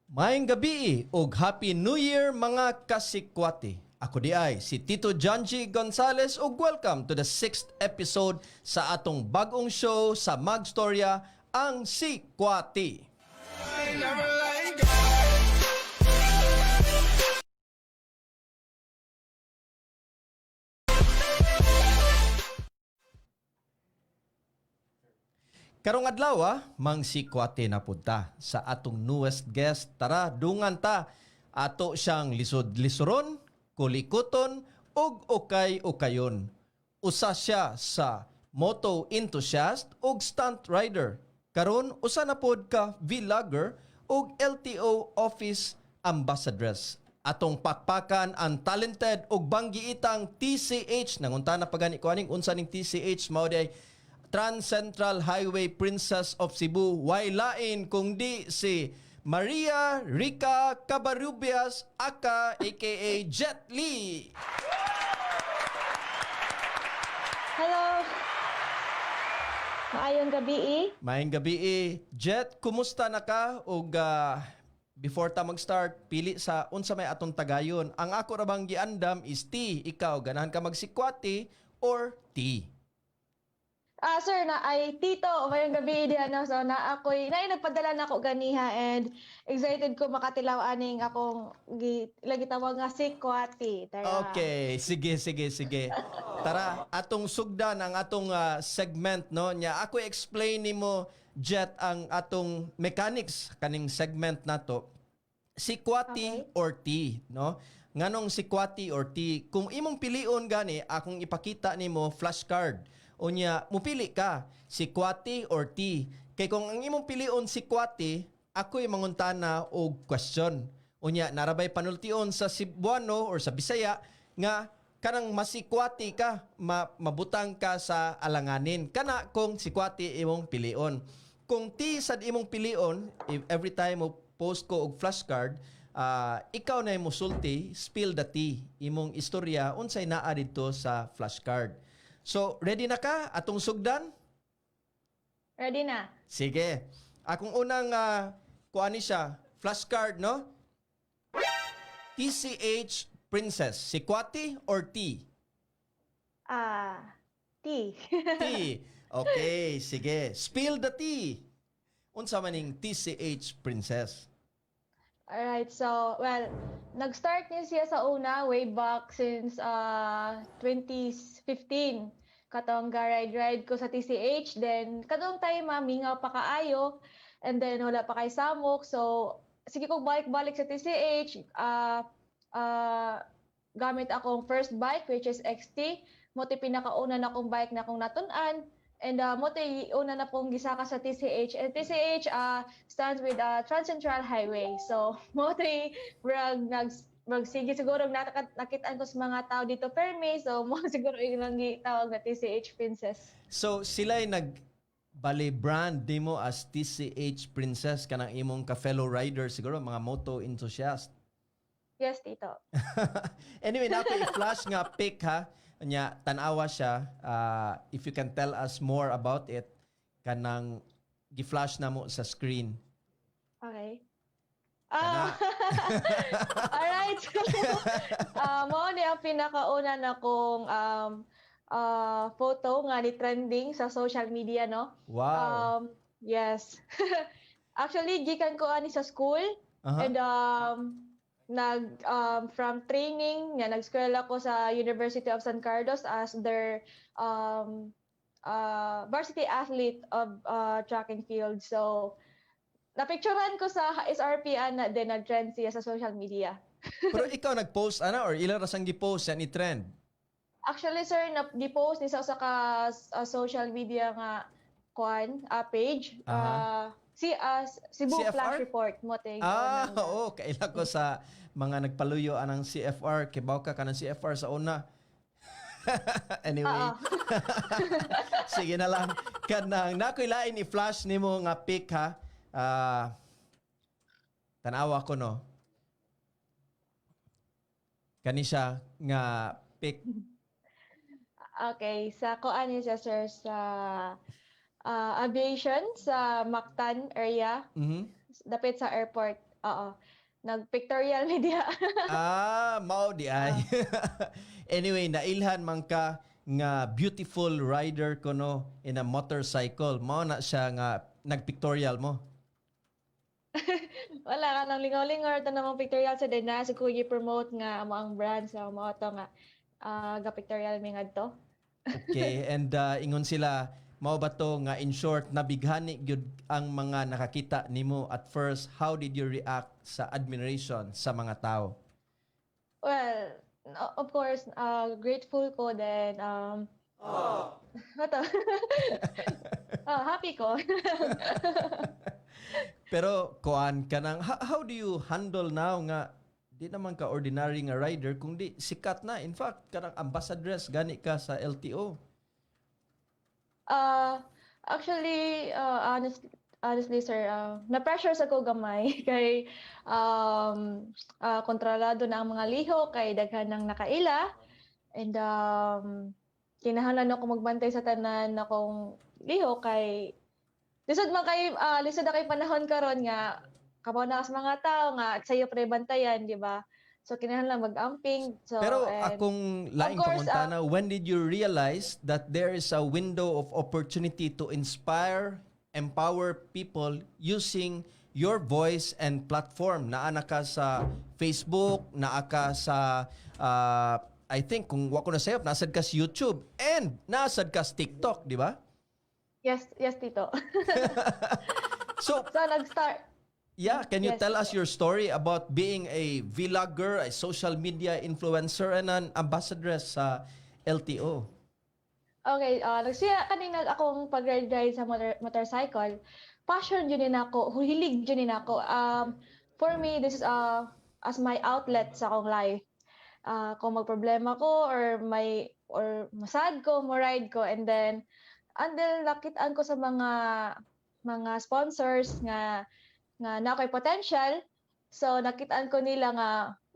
Maayong gabi ug Happy New Year mga kasikwati. Ako di ay si Tito Janji Gonzales ug welcome to the 6th episode sa atong bagong show sa Magstorya, ang Sikwati. Karong adlaw, mang sikwate na punta sa atong newest guest. Tara, dungan ta. Ato siyang lisod-lisoron, kulikuton, ug ukay-ukayon. Usa siya sa moto enthusiast ug stunt rider. Karon usa na pod ka vlogger ug LTO office ambassadress. Atong pakpakan ang talented ug banggiitang TCH. Nangunta na pagani ko aning unsa ning TCH mao day Trans Central Highway Princess of Cebu. Why lain kung di si Maria Rica Cabarubias aka Jet Li. Hello. Maayong gabi. Maayong gabi. Jet, kumusta na ka? Ug before ta mag-start, pili sa unsa may atong tagayon. Ang ako ra bang giandam is T. Ikaw, ganahan ka magsikwati or T? Sir, na ay Tito, mayong gabi diha no. So na ako'y nagpadala na ako ganiha and excited ko makatilaw aning akong gitawag nga si Kwati. Tara. Okay, sige. Tara, atong sugdan ang atong segment no nya. Ako explain nimo Jet ang atong mechanics kaning segment nato. Sikwati Okay. or T, no? Nganong sikwati or T? Kung imong pilion gani, akong ipakita nimo flashcard. Unya, mupili ka, sikwati or T. Kay kung ang imong pilion sikwati, ako'y manguntana og question. Unya, narabay panultion sa Cebuano or sa Bisaya nga kanang masikwati ka, mabutang ka sa alanganin. Kana kung sikwati imong pilion. Kung T sad imong pilion, every time mo post ko og flashcard, ikaw na mo sulti, spill the tea. Imong istorya unsay naa didto sa flashcard. So, ready na ka? Atong sugdan? Ready na. Sige. Akong unang kuani siya, flashcard, no? TCH Princess, sikwati or T? T. T. Okay, sige. Spill the tea. Unsa maning TCH Princess? Alright, so, well, nag-start niya siya sa una way back since 2015. Katong ride ko sa TCH, then katong time mingaw pa kaayo, and then wala pa kay samok. So, sige kong balik-balik sa TCH, gamit akong first bike which is XT. Mo ti pinakauna na akong bike na akong natun-an. And mo ti una na pong gisaka sa TCH. And TCH stands with Trans Central Highway. So mo ti sige siguro nakitaan ko sa mga tao dito permi. So mo siguro ilang gitawag na TCH Princess. So, sila'y bali brand di mo as TCH Princess kanang imong ka-fellow rider siguro, mga moto enthusiast. Yes, Tito. Anyway, na ako i-flash nga pic ha. Nya tanawa siya. If you can tell us more about it, kanang gi-flash na mo sa screen. Okay. Kana. Alright. Mo ni ang pinakauna na kong photo nga ni trending sa social media, no? Wow. Yes. Actually, gikan ko ani sa school. Aha. And from training, nag-school ako sa University of San Carlos as their varsity athlete of track and field. So, napicturean ko sa SRP na din nag-trend siya sa social media. Pero ikaw nag-post or ilang rasang gi-post yan i-trend? Actually, sir, di-post ni sa ka social media nga page. Cebu CFR? Flash Report mo ting. Oo, kaila ko sa mga nagpaluyo anang CFR, kibaw ka kanang CFR sa una. Anyway. Sige na lang. Kanang nakoy lain i-flash nimo nga pic ha. Tanawa ko no. Kani siya nga pic. Okay, sa kuan niya sir sa aviation sa Mactan area, Mhm. dapit sa airport. Oo. Nag-pictorial media. Mao di ay. Anyway, nailhan man ka nga beautiful rider ko no in a motorcycle. Mao na siya nga nagpictorial mo. Wala ka nang lingaw-lingaw ito namang pictorial sa din na si Kuya promote nga amo ang brand sa mo to nga ga pictorial mi ngadto. Okay, and ingon sila mao ba to nga in short nabighani gyud ang mga nakakita nimo at first, how did you react sa admiration sa mga tao? Well, of course, grateful ko then ano happy ko. Pero kuan kanang how do you handle now nga di naman ka ordinary nga rider kundi sikat na, in fact kanang ambassadress gani ka sa LTO. Uh, Actually, honestly, sir, na-pressure sa ko gamay kay kontrolado na ang mga liho kay daghan ng nakaila and kinahanglan ako magbantay sa tanan akong liho kay lisod na kay panahon karon nga kabaw na sa mga tao nga sayo pre bantayan, di ba? So kinahanglan mag-amping. So Pero and akong of laing course, pangutana, when did you realize that there is a window of opportunity to inspire, empower people using your voice and platform? Naa ka sa Facebook, naa ka sa I think kung wako na sayop, nasad ka sa YouTube and nasad ka sa TikTok, di ba? yes, tito. So, So nag-start. yeah, can you Yes, tell us tito. your story about being a vlogger, a social media influencer, and an ambassadress sa LTO? Okay, nagsiya kanina akong pag-ride sa motorcycle. Passion yun din ako, hilig yun din ako. For me, this is as my outlet sa akong life. Kung magproblema ko or masad ko, mo ride ko, and then until nakitaan ko sa mga sponsors nga ako'y potential. So nakitaan ko nila nga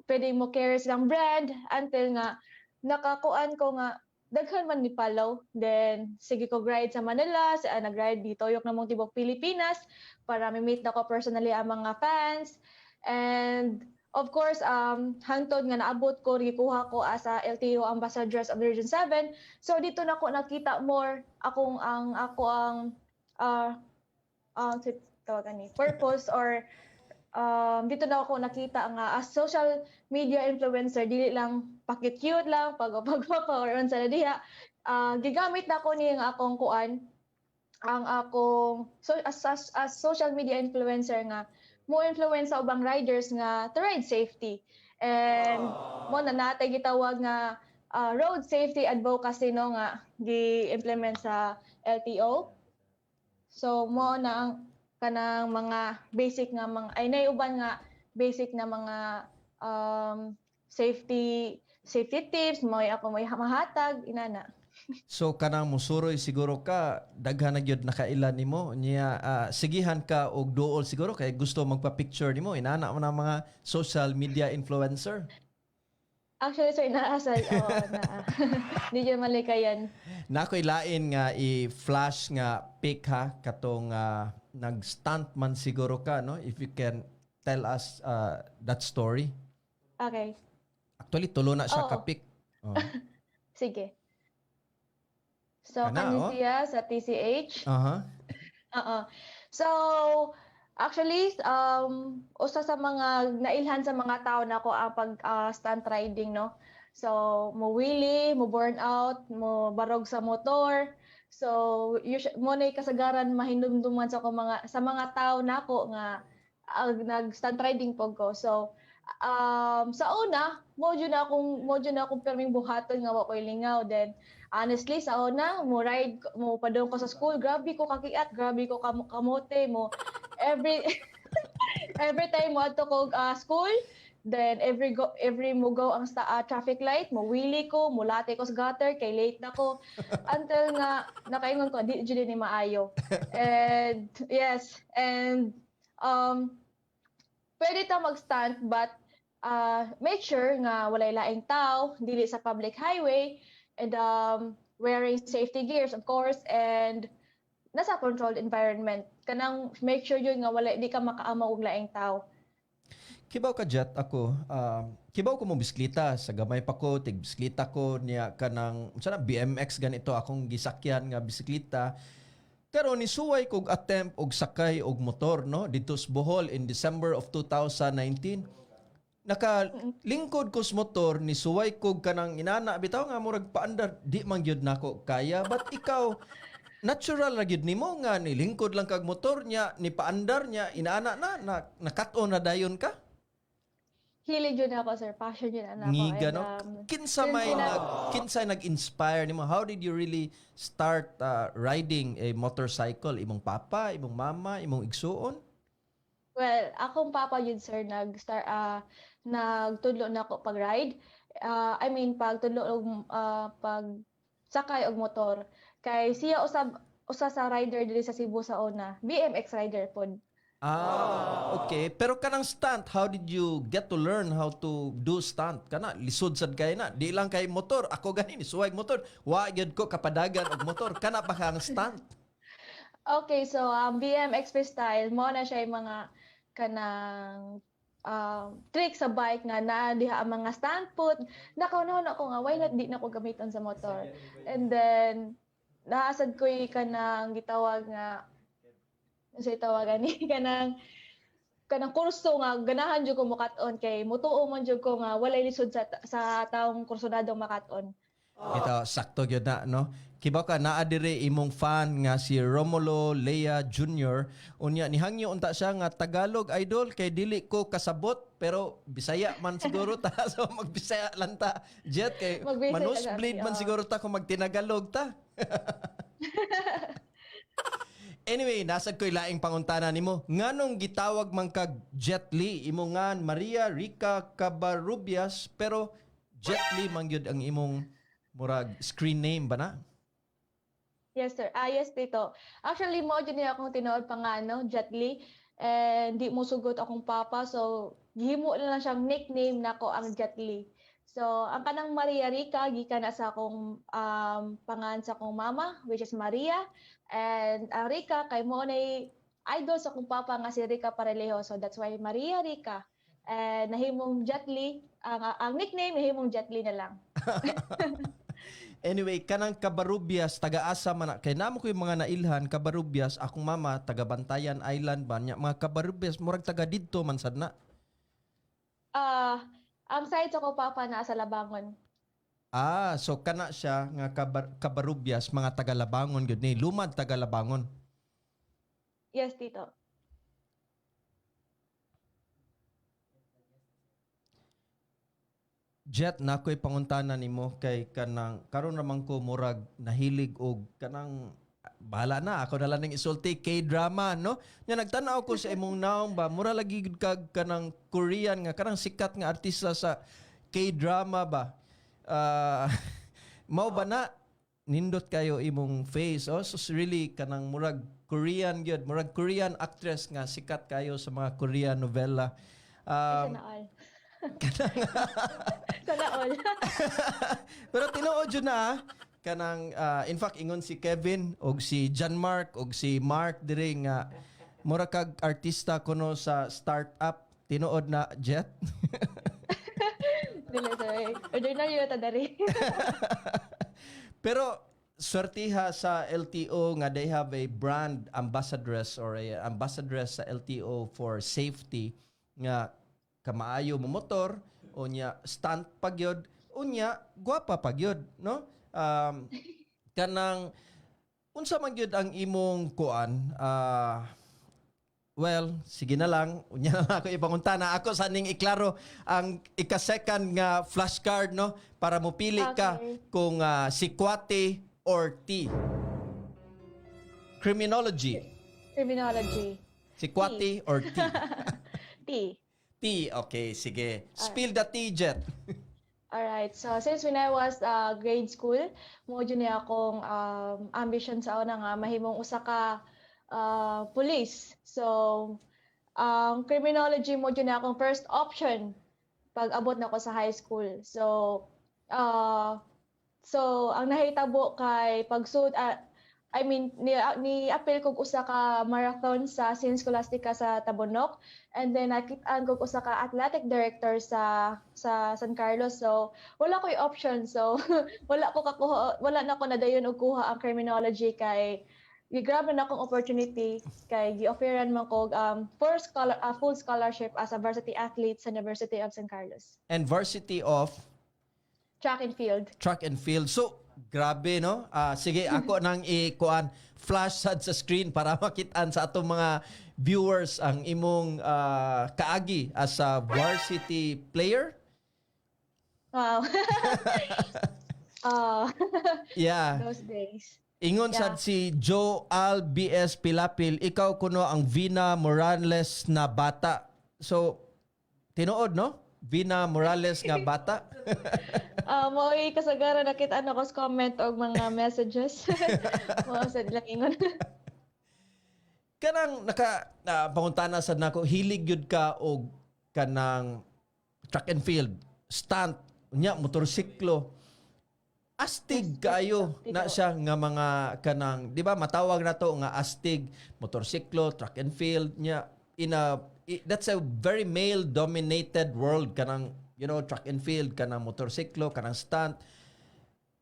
pwede mo carry silang brand until nga nakakuan ko nga daghan man ni follow. Then sige ko ride sa Manila, nag-ride dito yok na mong tibok Pilipinas para mi-meet na ko personally ang mga fans. And of course, hangtod nga naabot ko, gikuha ko as a LTO Ambassadress of Region 7. So dito na ko nakita more ako ang tawagan ni purpose or dito na ako nakita nga as social media influencer dili lang pakit-cute lang pag-upagwapa or unsa na diha. Gigamit na ko ni nga akong kuan ang akong as social media influencer nga mo influence sa ubang riders nga to ride safety. And mo na natay gitawag nga road safety advocacy no nga gi-implement sa LTO. So mo na ang kanang mga basic nga mga ay naiuban nga basic na mga safety tips mo ako may mahatag inana. So kanang musuroy siguro ka daghan na gyud nakailan nimo niya sigihan ka og duol siguro kay gusto magpa-picture nimo inana man ang mga social media influencer. Actually sir inaasal na di jud malikayan. Nakoy lain nga i-flash nga pic ha katong nag-stunt man siguro ka no if you can tell us that story. Okay. Actually tulo na siya Oo. ka pic. Oh. Sige. So Kana, kani oh. siya sa TCH. Aha. Oo. So, actually, usa sa mga nailhan sa mga tao na ko ang stunt riding, no? So, mo wheelie, mo burn out, mo barog sa motor. So, mo na kasagaran mahinumduman sa mga tao nako nga nag stunt riding pog ko. So, sa una, mo na akong perming buhaton nga wa ko'y lingaw. Then, honestly, sa una, mo padong ko sa school, grabe ko kakiat, grabe ko kamote mo. Every time mo ato ko school, then every mo go ang traffic light, mo wheelie ko, mulate ko sa gutter, kay late na ko. Until nga, nakaingon ko, di ni maayo. And, yes, and, pwede ta mag-stunt, but make sure nga walay laing tao, dili sa public highway, and wearing safety gears, of course, and nasa controlled environment. Kanang make sure yun nga wala di ka makaamaw og laing tao. Kibaw ka jet ako. Kibaw ko mo bisikleta sa gamay pa ko, tig bisikleta ko niya kanang sana BMX ganito akong gisakyan nga bisikleta. Pero ni suway kog attempt og sakay og motor no dito sa Bohol in December of 2019. Nakalingkod ko sa motor ni suway kog kanang inana bitaw nga murag paandar di man gyud nako kaya but ikaw natural ra gyud nimo nga nilingkod lang kag motor niya ni paandar niya inaana na nakat-on na dayon ka. Hilig yun ako, sir. Passion yun anak ko. Ngiga And, no. Kinsa nag-inspire nimo? How did you really start riding a motorcycle? Imong papa, imong mama, imong igsuon? well, akong papa yun, sir, nagtudlo na ako pag-ride. I mean, pagtudlo og pag sakay og motor. Kay siya usa sa rider diri sa Cebu sa una. BMX rider pod. Okay. Pero kanang stunt, how did you get to learn how to do stunt? Kana, lisod sad kay na. Di lang kay motor. Ako ganin, suwag motor. Wa gyud ko kapadagan og motor. Kana pa kang stunt. Okay, so BMX freestyle mo na siya yung mga kanang trick sa bike nga na diha ang mga stunt put. Nakaunahon ako nga why not di na ko gamiton sa motor. And then naasad ko kanang gitawag nga sa tawagan ni kanang kurso nga ganahan jud ko makat-on kay mutuo man jud ko nga walay lisod sa taong kursunadong makat-on. Ito, sakto gyud na, no? Kibaw ka, naa dire imong fan nga si Romulo Lea Jr. Unya, nihangyo unta siya nga Tagalog idol, kay dili ko kasabot, pero Bisaya man siguro ta. So, magbisaya lang ta. Jet, kay Magbisaya manusblade kami, man siguro ta kung magtinagalog ta. Anyway, nasad ko'y laing panguntana nimo. Nganong gitawag man kag Jet Li? Imo nga Maria Rica Cabarrubias, pero Jet Li man gyud ang imong murag screen name ba na? Yes, sir. Yes, Tito. Actually, mo dyan niya akong tinood pa nga, no, Jet Li. And di mo sugot akong papa. So, gihimo na lang siyang nickname nako ang Jet Li. So, ang kanang Maria Rica, gikan na sa akong pangan sa akong mama, which is Maria. And ang Rica, kay mo na idol sa akong papa nga si Rica Parelejo. So, that's why Maria Rica. And nahimong Jet Li. Ang nickname, nahimong Jet Li na lang. Anyway, kanang Cabarrubias, taga-asa man na. Kaya namo ko yung mga nailhan, Cabarrubias, akong mama, taga Bantayan Island ba niya. Mga Cabarrubias, murag taga didto man sad na. Ang side sa ko papa na sa Labangon. So kana siya nga Cabarrubias, mga taga Labangon gyud ni. Lumad taga Labangon. Yes, Tito. Jet, nakoy pangutana nimo kay kanang karon naman ko murag nahilig og kanang bahala na ako na lang ning isulti K-drama no. Nya nagtan-aw ko sa imong naong ba mura lagi gud kag kanang Korean nga kanang sikat nga artista sa K-drama ba. Mao ba na nindot kayo imong face so really kanang murag Korean gyud, murag Korean actress nga sikat kayo sa mga Korean novela. Sana all. Sana all. Pero tinuod yun na kanang in fact ingon si Kevin og si John Mark og si Mark diri nga mura kag artista kuno sa startup tinuod na Jet. Dili, sir. Order na yun, tadari. Pero swertiha sa LTO nga they have a brand ambassadress or a ambassadress sa LTO for safety nga kamaayo mo motor unya stunt pagyod unya gwapa pagyod no kanang unsa man gyud ang imong kuan well sige na lang unya na ako ipanguntana ako saning iklaro ang ika-second nga flashcard no para mo pili ka kung si Kwate or T. Criminology si Kwate or T. T. T, okay, sige. Spill the tea, Jet. Alright, so since when I was grade school, mo dyan niya akong ambition sa una nga mahimong usa ka police. So, criminology mo dyan niya akong first option pag abot na ako sa high school. So ang nahitabo kay ni-appeal kog usa ka marathon sa Sin Scholastica sa Tabunok, and then nakit-an kog usa ka athletic director sa San Carlos. So wala ko'y option, so wala na ko nadayon og kuha ang criminology kay gigrabe na akong opportunity kay gi-offeran man kog full scholarship as a varsity athlete sa University of San Carlos. And varsity of Track and field. track and field. So, grabe, no? Sige, ako nang flash sad sa screen para makitaan sa atong mga viewers ang imong kaagi as a varsity player. Wow. uh, Yeah. those days. Ingon sad si Joe Al BS Pilapil, ikaw kuno ang Vina Morales na bata. So, tinuod, no? Vina Morales nga bata. Mo'y kasagaran nakita ko sa comment og mga messages. Mo sa dilang ingon. Kanang pangutana sad nako, hilig yun ka og kanang track and field, stunt, unya motorsiklo. Astig kayo na siya nga mga kanang, di ba matawag na to nga astig, motorsiklo, track and field nya that's a very male dominated world kanang, you know, track and field, kanang motorsiklo, kanang stunt.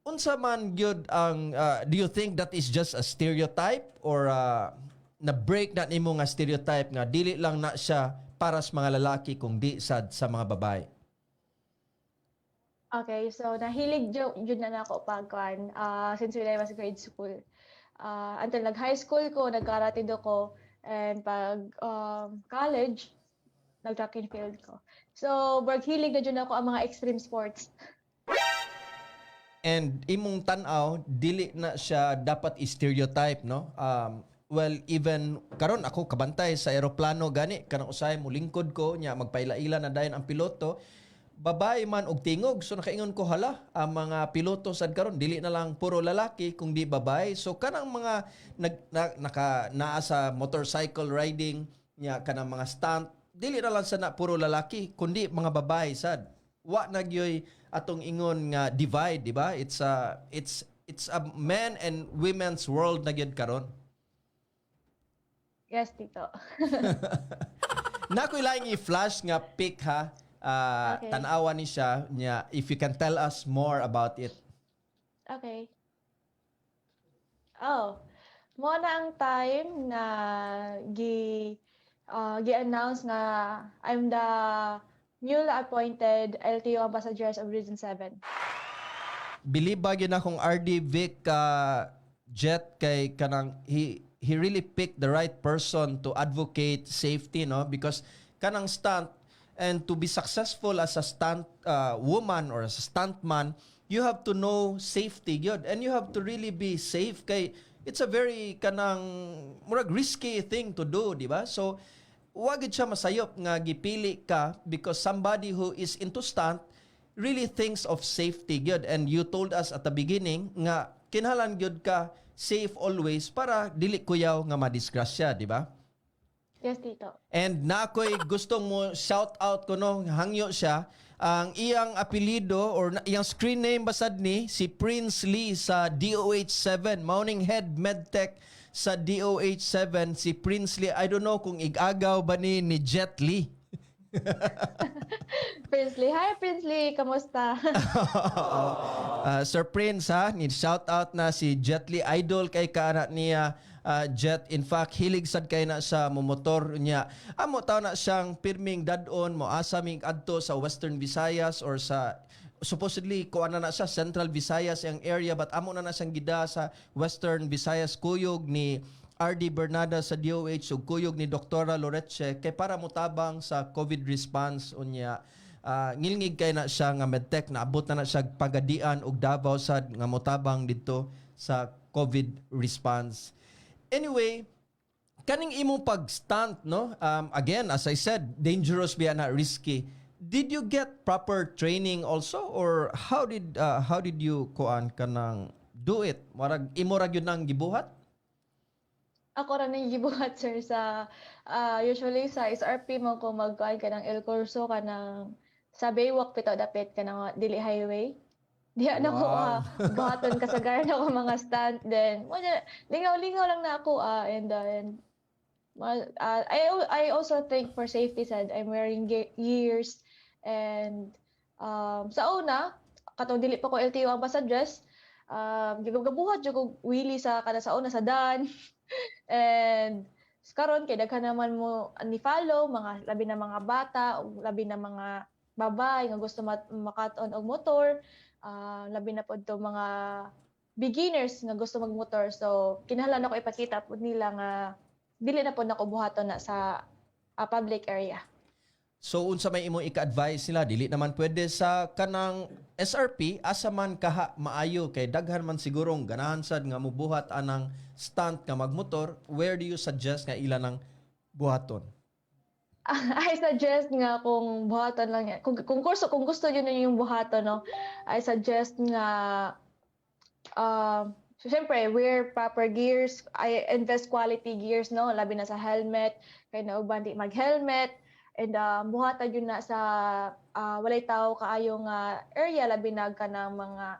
Unsa man gyud ang do you think that is just a stereotype or na break na nimo nga stereotype nga dili lang na siya para sa mga lalaki kung di sad sa mga babae? Okay, so nahilig jud na ako pagkuan since when I was grade school. Until nag-high school ko, nag-karate do ko, and pag college, nag-track and field ko. So, hilig na jud ako ang mga extreme sports. And imong tan-aw dili na siya dapat i-stereotype, no? Well, even karon ako kabantay sa eroplano gani kanang usay mo lingkod ko nya magpaila-ila na dayon ang piloto. Babae man og tingog, so nakaingon ko hala ang mga piloto sad karon dili na lang puro lalaki kung di babae. So kanang mga naa sa motorcycle riding nya kanang mga stunt dili na lang sana puro lalaki kundi mga babae sad. Wa nagyoy atong ingon nga divide, di ba? It's a men and women's world na gyud karon. Yes, tito. Nakoy laing i-flash nga pic ha. Okay. Tanawa ni siya niya, if you can tell us more about it. Okay. Mo na ang time na gi-announce na I'm the newly appointed LTO Ambassadors of Region 7. Believe ba yun akong RD Vic Jet kay kanang he really picked the right person to advocate safety, no? Because kanang stunt and to be successful as a stunt woman or as a stuntman, you have to know safety gyud and you have to really be safe kay it's a very kanang murag risky thing to do, di ba? So wag gid siya masayop nga gipili ka because somebody who is into stunt really thinks of safety gyud, and you told us at the beginning nga kinahanglan gyud ka safe always para dili kuyaw nga madisgrasya, di ba? Yes, tito. And na ako'y gustong mo shout out ko no, hangyo siya. Ang iyang apelido or iyang screen name basad ni si Prince Lee sa DOH7, Morning Head Medtech sa DOH7. Si Prince Lee, I don't know kung igagaw ba ni Jet Lee. Prince Lee. Hi, Prince Lee. Kamusta? Sir Prince ha, ni shout out na si Jet Lee, idol kay kaana niya. Jet, in fact, hilig sad kay na sa motor niya. Amo taw na siyang pirming dadon mo asaming adto sa Western Visayas or sa supposedly kuan na siya Central Visayas ang area, but amo na siyang gida sa Western Visayas, kuyog ni RD Bernada sa DOH ug kuyog ni Doktora Loreche kay para mutabang sa COVID response unya. Ngilngig kay na siya nga medtech, naabot na siya pagadian og Davao sad nga motabang didto sa COVID response. Anyway, kaning imong pag-stunt, no? Again, as I said, dangerous biya na, risky. Did you get proper training also, or how did you kuan kanang do it? Marag imo ra gyud nang gibuhat? Ako ra nang gibuhat, sir, sa usually sa SRP mo ko magkuan ka ng El Corso ka ng sa Baywalk pito dapit ka ng Dili Highway. Diha na ko Wow. buhaton kasagaran ako mga stunt then lingaw-lingaw lang na ako and I also think for safety side I'm wearing gears and sa una katong dili pa ko LTO ang basa dress gagabuhat jud ko wheelie sa kada sa una sa dan and karon kay daghan naman mo ni follow mga labi na mga bata o labi na mga babay nga gusto makat-on og motor labi na pod to mga beginners nga gusto magmotor so kinahanglan ako ipakita pud nila nga dili na po nakubuhaton na sa public area. So unsa may imo ika-advise nila dili naman pwede sa kanang SRP asa man kaha maayo kay daghan man sigurong ganahan sad nga mubuhat anang stunt nga magmotor, where do you suggest nga ila nang buhaton? I suggest nga kung buhaton lang yan. Kung gusto niyo na yung buhaton no, I suggest nga syempre, wear proper gears. I invest quality gears, no? Labi na sa helmet. Kaya na bandi mag-helmet. And buhatan yun na sa walay tao kaayong area. Labi na kanang mga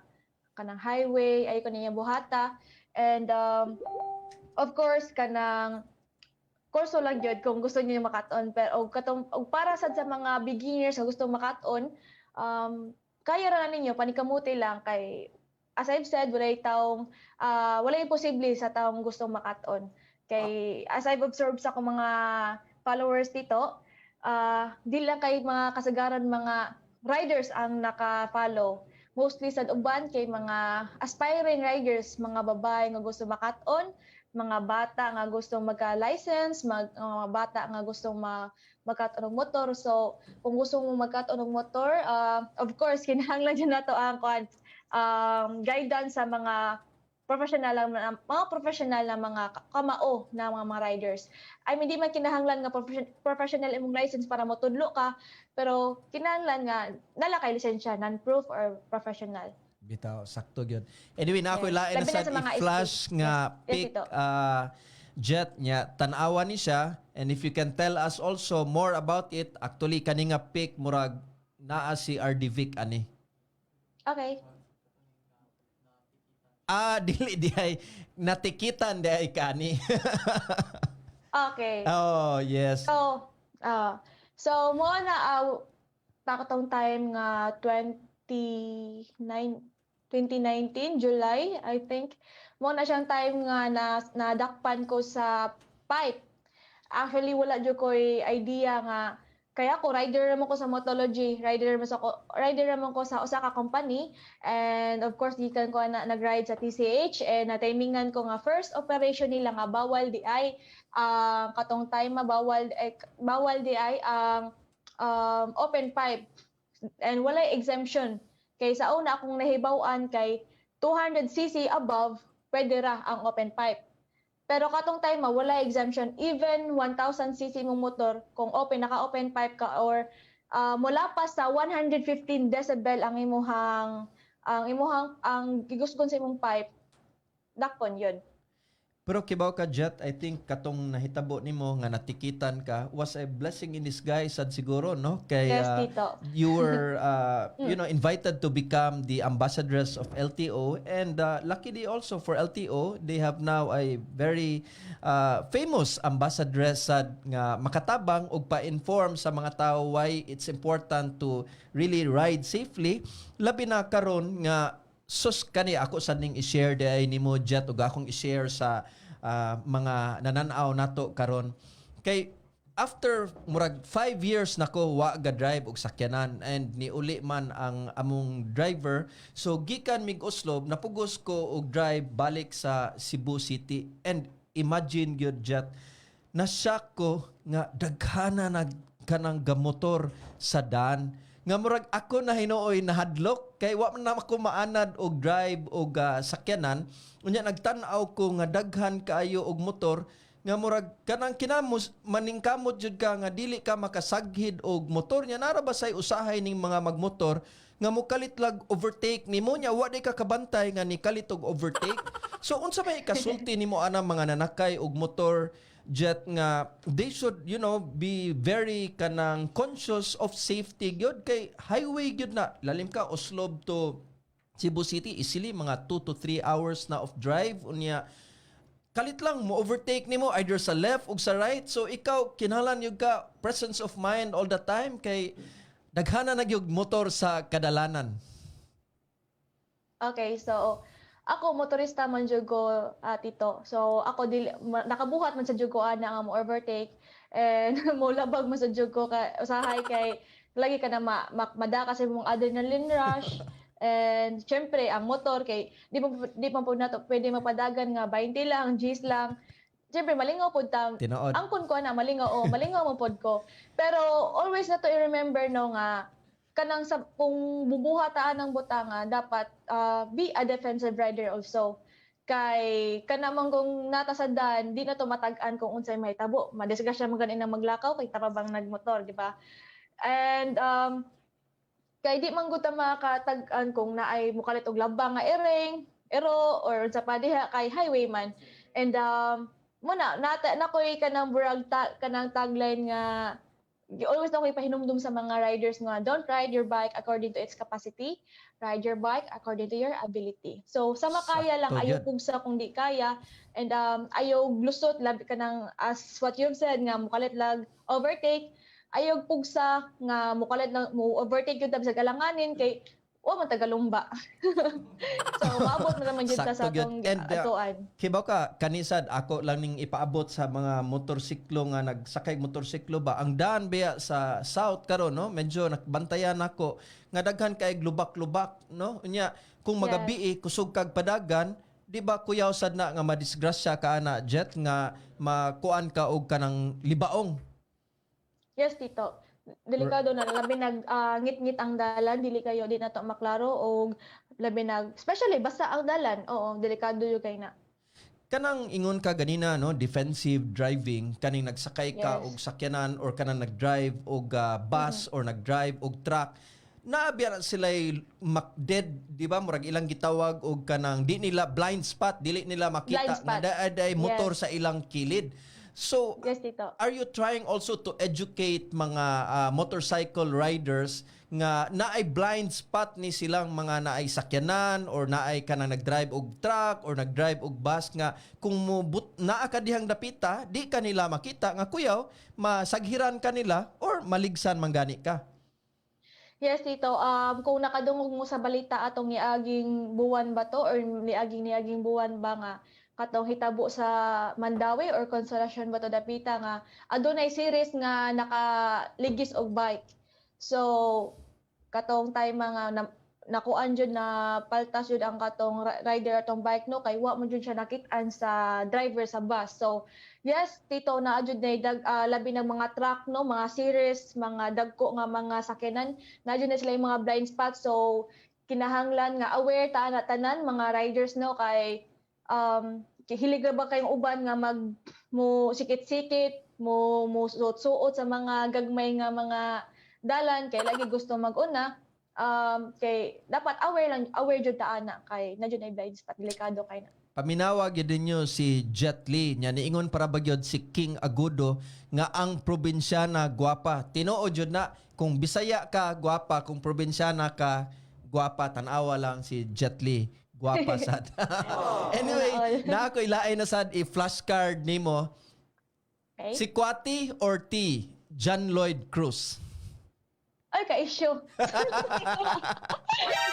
kanang highway. Ay ko niya buhata. And of course, kanang kurso lang jud kung gusto niyo makat-on. Pero og para sad sa mga beginners nga gusto makat-on, kaya ra ninyo panikamuti lang kay as I've said, walay imposible sa taong gustong makat-on. Kay as I've observed sa akong mga followers dito, di lang kay mga kasagaran mga riders ang naka-follow. Mostly sa uban kay mga aspiring riders, mga babae nga gusto makat-on, mga bata nga gustong magka-license, mga bata nga gustong magkat-on og motor. So, kung gusto mo magkat-on og motor, of course, kinahanglan dyan na to ang guidance sa mga professional na mga kamao na mga riders. I mean, di man kinahanglan nga professional imong license para motudlo ka, pero kinahanglan nga nala kay lisensya, non-proof or professional. Bitaw, sakto gyud. Anyway, na ako'y lain na Labi na sad sa mga i-flash nga Yes, pic ito. jet niya tan-awa ni siya, and if you can tell us also more about it, actually kani nga pic murag naa si RD Vic ani. Okay. Dili di ay natikitan di ay kani. Okay. Oh, yes. So mo na takotong time nga 2019 July, I think. Mo na siyang time nga nadakpan ko sa pipe. Actually wala jud ko'y idea nga kaya ako rider naman ko sa Motology, rider naman ko sa usa ka company, and of course gikan ko na nag-ride sa TCH and natimingan ko nga first operation nila nga bawal di ay katong time bawal di ay ang open pipe and walay exemption. Kay sa una akong nahibaw-an kay 200cc above pwede ra ang open pipe. Pero katong time wala exemption, even 1000cc mong motor kung naka-open pipe ka or mula pa sa 115 decibel ang gigusgon sa imong pipe, dakpon yun. Pero kibaw ka Jet, I think katong nahitabo nimo nga natikitan ka was a blessing in disguise sad siguro, no? Kay Yes, Tito. you were invited to become the ambassadress of LTO, and luckily also for LTO, they have now a very famous ambassadress sad nga makatabang og pa-inform sa mga tao why it's important to really ride safely. Labi na karon nga sus kani ako sad ning i-share day nimo Jet ug akong i-share sa mga nananaw nato karon kay after murag 5 years nako wa ga drive og sakyanan and niuli man ang among driver, so gikan mig Oslob napugos ko og drive balik sa Cebu City, and imagine gyud Jet na-shock ko nga daghana nag kanang gamotor sa dan nga murag ako na hinuoy nahadlok kay wa man na ako maanad og drive og sakyanan, unya nagtan-aw ko nga daghan kaayo og motor nga murag kanang kinamos maningkamot jud ka nga dili ka makasaghid og motor nya nara ba say usahay ning mga magmotor nga mukalit lag overtake nimo nya wa di ka kabantay nga nikalit og overtake. So unsa may kasulti nimo ana mga nanakay og motor Jet nga they should be very kanang conscious of safety gyud kay highway gyud na lalim ka Oslob to Cebu City easily mga 2 to 3 hours na of drive unya kalit lang mo overtake nimo either sa left o sa right, so ikaw kinahanglan yung ka presence of mind all the time kay daghana na gyud motor sa kadalanan. Okay, so ako motorista man jud ko, tito. So ako nakabuhat man sa jud ko ana nga mo overtake and mo labag man sa jud ko ka usahay kay lagi ka na mada kasi mong adrenaline rush. And syempre ang motor kay di pa po nato pwede mapadagan nga 20 lang, Gs lang. Syempre malingaw pud ta. Tinuod. Angkon ko na malingaw mo pod ko. Pero always na to i-remember no nga kanang sa kung bubuhataan ng butanga dapat be a defensive rider also. Kay kanamang kung natasadan di na to matag-an kung unsay mahitabo. Madisgrasya man ganin ang maglakaw kay tarabang nagmotor, di ba? And kay di man gud ta makatag-an kung naay mukalit og labang nga ero or sa pa diha kay highwayman. And muna nakoy kanang kanang tagline nga always na ko'y pahinumdum sa mga riders nga don't ride your bike according to its capacity, ride your bike according to your ability. So sa makaya lang Sakto ayaw yun. pugsa kung di kaya and ayaw lusot labi ka ng as what you've said nga mukalit lag overtake, ayaw pugsa nga mukalit lang mo overtake yun sa galanganin kay man tagalumba. So maabot na naman yun sa Sakto gyud. atong And, atuan. Kibaw ka, kanisad, ako lang ning ipaabot sa mga motorsiklo nga nagsakay motorsiklo ba. Ang daan ba sa south karon no? Medyo nakbantayan ako nga daghan kay lubak-lubak, no? Unya, kung magabi kusog kag padagan, di ba kuyaw sad na nga madisgrasya ka ana jet nga makuan ka og kanang libaong. Yes, tito. Delikado na labi nag ngit-ngit ang dalan, dili kayo di na to maklaro og labi nag especially basta ang dalan. Oo, delikado yo kay na. Kanang ingon ka ganina no, defensive driving, kaning nagsakay ka Yes. og sakyanan or kanang nagdrive og bus or nagdrive og truck, naabiya sila dead, di ba? Murag ilang gitawag og kanang di nila blind spot, dili nila makita Blind spot. nga daay motor Yes. sa ilang kilid. So, Yes, tito. are you trying also to educate mga motorcycle riders nga naay blind spot ni silang mga naay sakyanan or naay kanang nagdrive og truck or nagdrive og bus nga kung naa ka dihang dapita, di ka nila makita nga kuyaw, masaghiran ka nila or maligsan man gani ka. Yes, tito. Kung nakadungog mo sa balita atong niaging buwan ba to or niaging buwan ba nga katong hitabo sa Mandawi or Consolacion ba to dapita nga adunay series nga nakaligis og bike. So katong time nga nakuan jud na paltas jud ang katong rider atong bike no kay wa mo jud siya nakit-an sa driver sa bus. So yes, tito na jud na labi ng mga truck no, mga series, mga dagko nga mga sakyanan, na jud na sila yung mga blind spots. So kinahanglan nga aware ta na tanan mga riders no kay hilig ra ba kayong uban nga mo sikit-sikit, mo suot-suot sa mga gagmay nga mga dalan kay lagi gusto mag-una. Kay dapat aware jud ta ana kay na jud ay blind spot, delikado kay na. Paminawag yun ninyo si Jet Li. Nya niingon para bagyod si King Agudo nga ang probinsyana gwapa. Tinuod yun na kung Bisaya ka gwapa, kung probinsyana ka gwapa, tanawa lang si Jet Li. Gwapa sad. Anyway, na ako ilaay na sad i-flashcard nimo. Okay? Si Kwati or T? John Lloyd Cruz. Ay, ka-issue.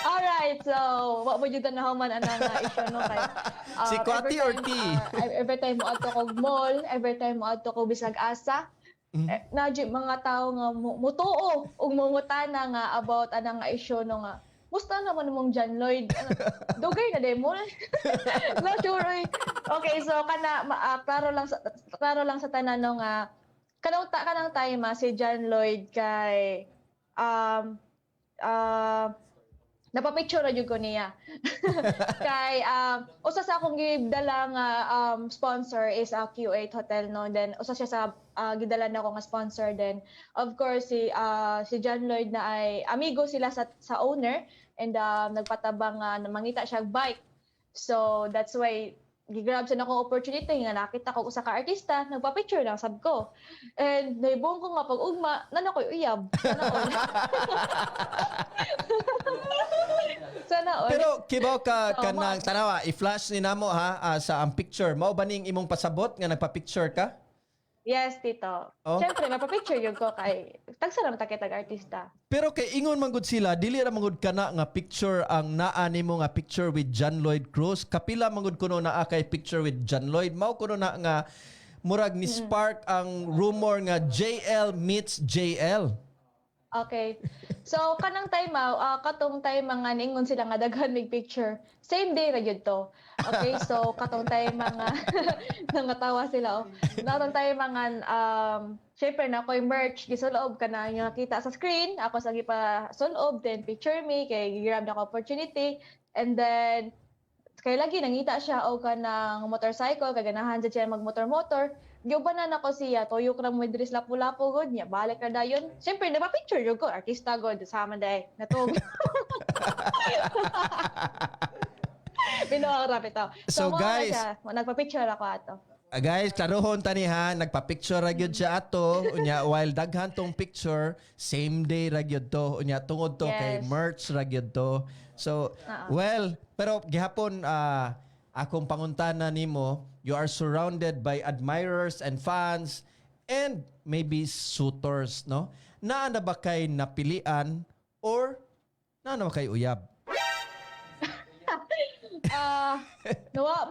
Alright, so, what would you na human anang issue no kay? Si Kwati or T? Every time mo ato kog mall, every time mo ato kog bisag asa, nadyo mga tao nga mutuo ug mungutana nga about anang nga issue no nga. Musta naman mong John Lloyd? Dugay na demo. No, sure. Okay, so klaro lang sa tanan no nga kanang time si John Lloyd kay napapicture na jud ko niya. Kay usa sa akong gidala nga sponsor is Q8 Hotel no, then usa siya sa gidala na ako nga sponsor, then of course si John Lloyd na ay amigo sila sa owner and nagpatabang na mangita siya bike. So that's why gigrab sa akong opportunity nga nakita ko usa ka artista nagpa-picture lang sab ko. And naibong ko nga pag ugma nana koy uyab. Sana all. Pero kibaw ka So, kanang tanawa, i-flash ni namo ha sa ang picture. Mao ba ning imong pasabot nga nagpa-picture ka? Yes, tito. Oh. Siyempre, mapapicture yun ko kay tagsa naman ta kitag artista. Pero kay ingon man gud sila, dili ra man gud kana nga picture ang naa nimo nga picture with John Lloyd Cruz. Kapila man gud kuno naa kay picture with John Lloyd. Mao kuno na nga murag ni spark ang rumor nga JL meets JL. Okay. So, kanang time katong time mga ningon sila nga daghan mig picture. Same day ra gyud to. Okay, so katong time mga nangatawa sila. Natong time mga syempre na ko'y merch gisuloob ka na nga kita sa screen. Ako sa gipa suloob then picture me kay grab na ko opportunity and then kay lagi nangita siya o kanang motorcycle kay ganahan siya magmotor-motor. Giubanan ako siya, tuyok ra mo diri sa lapu-lapu gud niya. Balik ra dayon. Syempre napa-picture jud ko, artista gud sama day. Natug. Pinuha ko rapid to. So, guys, nagpa-picture ako ato. Guys, klarohon tani ha, nagpa-picture ra gyud siya ato. Unya while daghan tong picture, same day ra gyud to. Unya tungod to kay Yes. merch ra gyud to. So, well, pero gihapon akong pangutana nimo, you are surrounded by admirers and fans and maybe suitors, no? Naa na ba kay napilian or naa na ba kay uyab? Nawa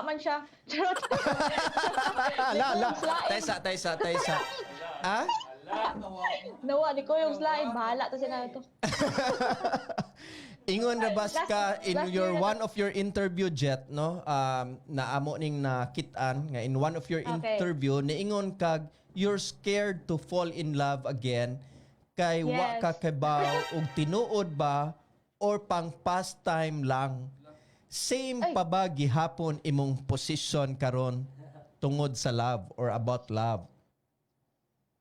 man siya. Charot. La. Slide. Taysa. Ah? Nawa ni ko yung slide, bahala to sila to. Ingon na bas ka in last your year na one of your interview jet no na amo ning nakitaan nga in one of your Okay. interview niingon kag you're scared to fall in love again kay wa Yes. ka kabaw og tinuod ba or pang pastime lang. Same Ay. pa ba gihapon imong position karon tungod sa love or about love?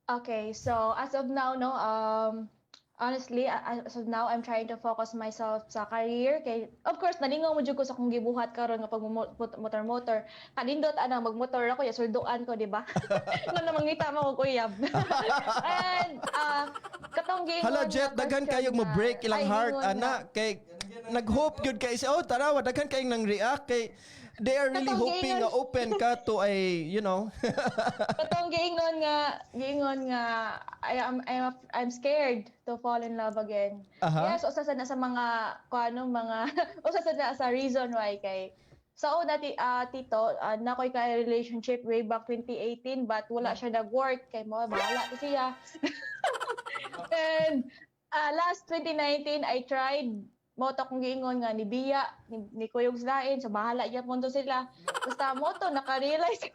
Okay, so as of now, no, honestly, as of now, I'm trying to focus myself sa career. Kay, of course, nalingaw mo dyan ko sa kong gibuhat karon nga pag motor-motor. Kanindot, magmotor ako, ya, sulduan ko, di ba? Nga namang ngita mo ko, kuyab. And, katong giingon Hala nga Jet, daghan question kayong mo nga- break ilang ay, heart giingon ana kay nag-hope gyud kay oh tarawa daghan kayong nang react kay they are really Katong hoping giingon. nga open ka to ay Katong giingon nga I'm scared to fall in love again. Aha. Yes, usa sad na sa mga usa sad na sa reason why kay sa una tito nakoy ka relationship way back 2018 but wala siya nag-work kay mo bahala to siya. And last 2019 I tried moto kong giingon nga ni Bia, ni Kuyog Slain, so bahala yan mundo sila. Basta moto, naka-realize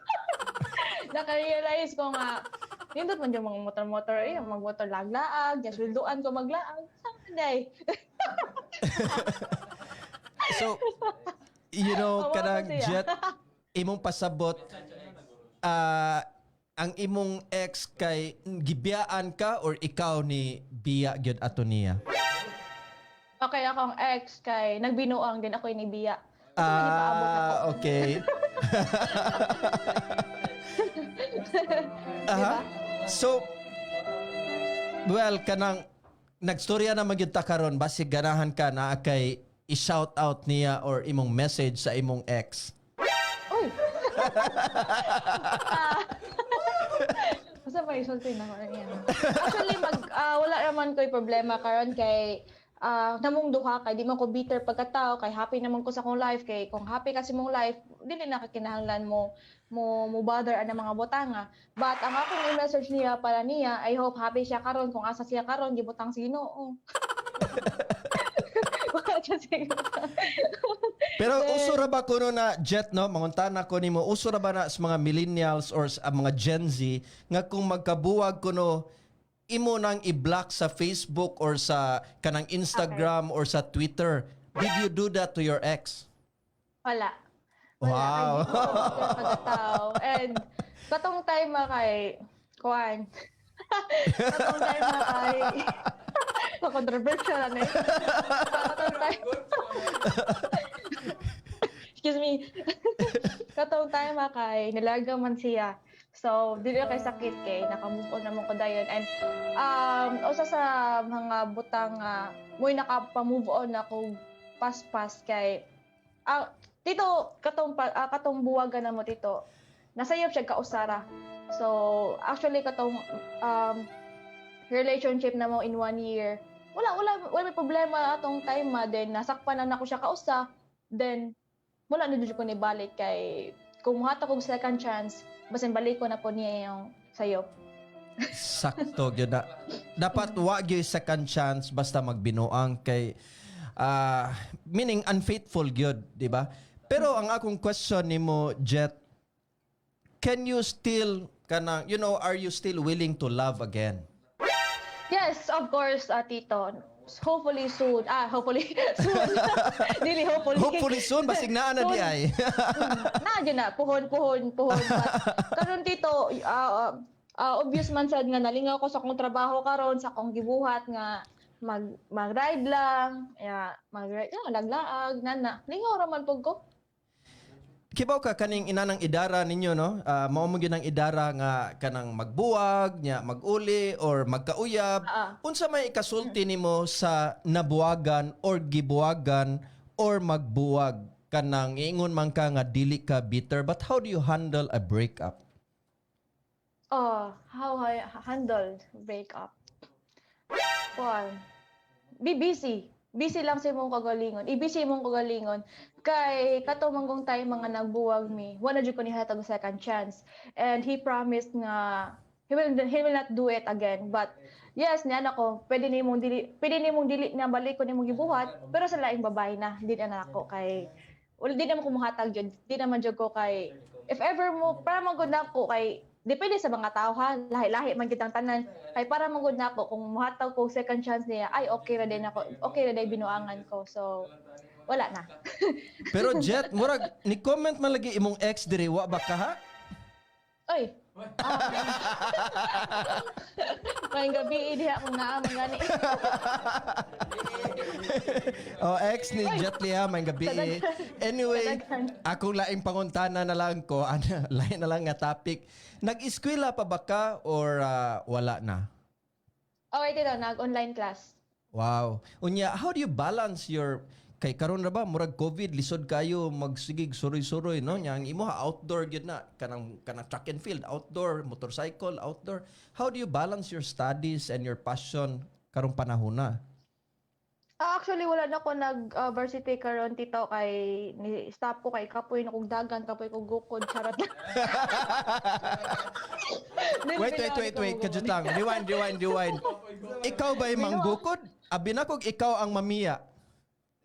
ko nga, nindot man yung mga motor-motor, mag-motor laglaag, yung sulduan ko maglaag. Sanday. so you know Awa kanang ko siya. Jet imong pasabot ang imong ex kay gibiyaan ka or ikaw ni biya gyud ato niya? Okay, akong ex kay nagbinuang din ako ni Bia. Kasi may ipaabot ako. Okay. Aha. So, well, kanang nagstorya na magyud ta karon basig ganahan ka na kay i-shout out niya or imong message sa imong ex. Uy! Basta pa isultin ako na yan. Actually, wala naman ko'y problema karon kay namong duha kay di man ko bitter pagkatao kay happy naman ko sa akong life kay kung happy kasi mong life dili na kakinahanglan mo bother ana mga botanga but ang akong message niya para niya I hope happy siya karon kung asa siya karon gibutang sa Ginoo. Wala siya siguro. Pero uso ra ba kuno na Jet no mangutana ko nimo uso ra ba na sa mga millennials or sa mga Gen Z nga kung magkabuwag kuno imo nang i-block sa Facebook or sa kanang Instagram or sa Twitter. Did you do that to your ex? Wala. Wow. Kay di ko pagkatao. And katong time kay kuan. Katong time kay controversial na eh. Katong time. Excuse me. Katong time kay nilaga man siya So, dili na kay sakit kay nakamove on naman ko dayon. And usa sa mga butang mo'y nakapa-move on ako pas-pas kay tito katong buwagan na mo tito. Nasayop siya kausara. So, actually katong relationship na mo in 1 year. Wala may problema atong time then nasakpan na nako siya kausa. Then wala na dito ko ni balik kay kung muhata kong second chance, basin balik ko na po niya yung sayop. Sakto gyud na. Dapat wa gyud second chance basta magbinuang kay meaning unfaithful gyud, di ba? Pero ang akong question nimo, Jet, can you still are you still willing to love again? Yes, of course, Tito. Hopefully soon. Hopefully soon. Dili hopefully. Hopefully soon basig naa na di ay. Dyan na, puhon. Karon Tito, obvious man sad nga nalingaw ko sa akong trabaho karon sa akong gibuhat nga mag-ride lang, mag-ride, naglaag, nana. Lingaw raman pug ko. Kibaw ka kaning inanang idara ninyo, no? Mao mo gyud ang idara nga kanang magbuwag, nya maguli or magkauyab. Unsa may ikasulti nimo sa nabuwagan or gibuwagan or magbuwag kanang ingon man ka nga dili ka bitter, but how do you handle a breakup? How I handled breakup. Well, be busy. Busy lang sa imong kagalingon. I-busy imong kagalingon. Kay kato manggong time mga nagbuwag mi. Wala jud ko ni hatag second chance. And he promised nga he will not do it again. But yes, niyan ako, pwede nimong dili na balik ko nimong gibuhat, pero sa laing babae na, di na ako kay di naman ko muhatag jud. Di naman jud ko kay if ever mo para magud nako kay depende sa mga tao ha, lahi-lahi man kitang tanan. Ay para magud nako kung muhataw ko second chance niya, ay okay ra din ako. Okay ra din binuangan ko. So wala na. Pero Jet, murag ni comment man lagi imong ex diri wa ba ka ha? Oy. May gabi idi ako na gani. Ex ni Jet Lia may gabi. Anyway, ako laing panguntana na lang ko, lain na lang nga topic. Nag-eskwela pa ba ka or wala na? Okay, tito, nag-online class. Wow. Unya, how do you balance your kay karon ra ba murag COVID lisod kayo magsigig suroy-suroy no nya ang imo outdoor gyud na kanang track and field outdoor motorcycle outdoor, how do you balance your studies and your passion karong panahon na? Actually wala na ko nag-varsity karon tito kay ni stop ko kay kapoy na kog dagan kapoy kog gukod charot. Wait, kadjut lang. Rewind. Ikaw ba yung manggukod? Abi na kog ikaw ang mamiya.